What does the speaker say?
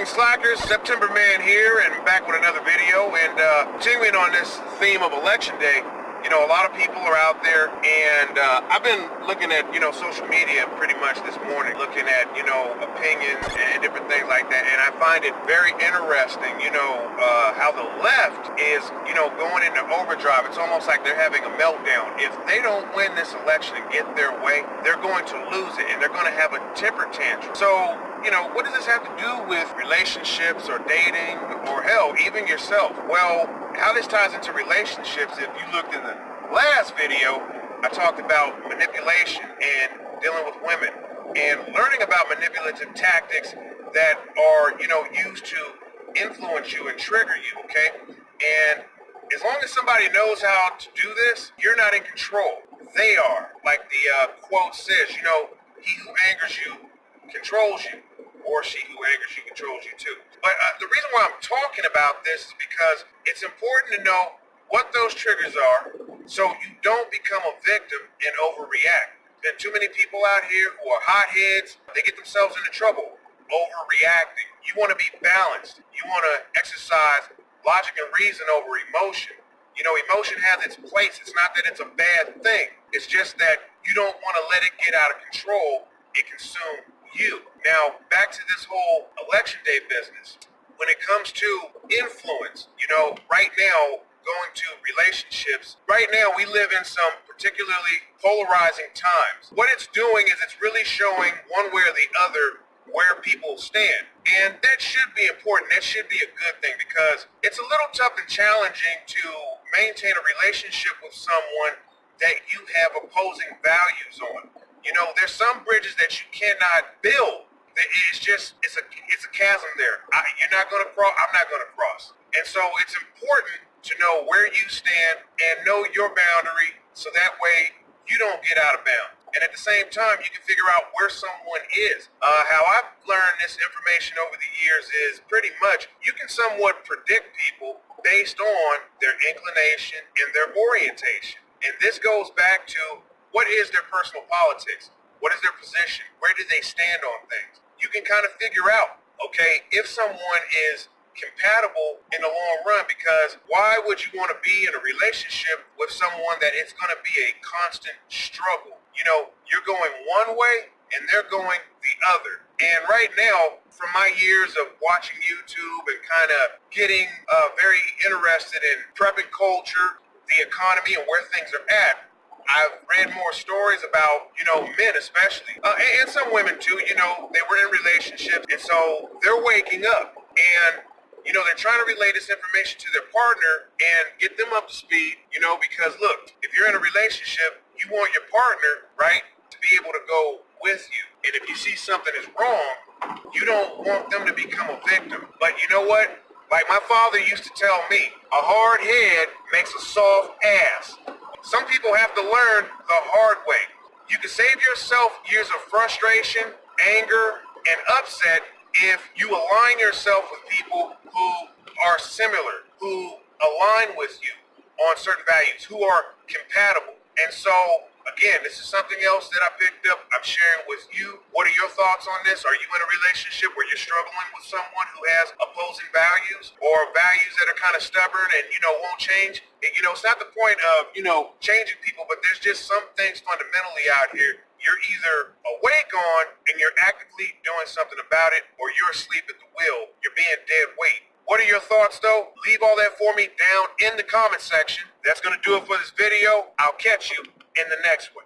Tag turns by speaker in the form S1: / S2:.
S1: Greetings, Slackers. September Man here, and back with another video. And continuing on this theme of Election Day, you know, a lot of people are out there, and I've been looking at, social media pretty much this morning, looking at, opinions and different things like that, and I find it very interesting, how the left is, going into overdrive. It's almost like they're having a meltdown. If they don't win this election and get their way, they're going to lose it, and they're going to have a temper tantrum. So, what does this have to do with relationships or dating or hell, even yourself? Well, how this ties into relationships, if you looked in the last video, I talked about manipulation and dealing with women and learning about manipulative tactics that are, used to influence you and trigger you, okay? And as long as somebody knows how to do this, you're not in control. They are. Like the quote says, he who angers you controls you, or she who angers you controls you too. But the reason why I'm talking about this is because it's important to know what those triggers are so you don't become a victim and overreact. There's been too many people out here who are hotheads. They get themselves into trouble overreacting. You want to be balanced. You want to exercise logic and reason over emotion. Emotion has its place. It's not that it's a bad thing. It's just that you don't want to let it get out of control and consume you. Now, back to this whole election day business. When it comes to influence, right now, going to relationships, right now we live in some particularly polarizing times. What it's doing is it's really showing one way or the other where people stand. And that should be important. That should be a good thing, because it's a little tough and challenging to maintain a relationship with someone that you have opposing values on. There's some bridges that you cannot build. It's a chasm there. You're not going to cross. I'm not going to cross. And so it's important to know where you stand and know your boundary, so that way you don't get out of bounds. And at the same time, you can figure out where someone is. How I've learned this information over the years is pretty much you can somewhat predict people based on their inclination and their orientation. And this goes back to, what is their personal politics? What is their position? Where do they stand on things? You can kind of figure out, okay, if someone is compatible in the long run, because why would you want to be in a relationship with someone that it's going to be a constant struggle? You're going one way and they're going the other. And right now, from my years of watching YouTube and kind of getting very interested in prepping culture, the economy, and where things are at, I've read more stories about, men especially, and some women too, they were in relationships, and so they're waking up, and, they're trying to relay this information to their partner and get them up to speed, because look, if you're in a relationship, you want your partner, right, to be able to go with you. And if you see something is wrong, you don't want them to become a victim. But you know what? Like my father used to tell me, a hard head makes a soft ass. Some people have to learn the hard way. You can save yourself years of frustration, anger, and upset if you align yourself with people who are similar, who align with you on certain values, who are compatible. And so, again, this is something else that I picked up. I'm sharing with you. What are your thoughts on this? Are you in a relationship where you're struggling with someone who has opposing values, or values that are kind of stubborn and, won't change? And, it's not the point of, changing people, but there's just some things fundamentally out here. You're either awake on and you're actively doing something about it, or you're asleep at the wheel. You're being dead weight. What are your thoughts, though? Leave all that for me down in the comment section. That's going to do it for this video. I'll catch you in the next one.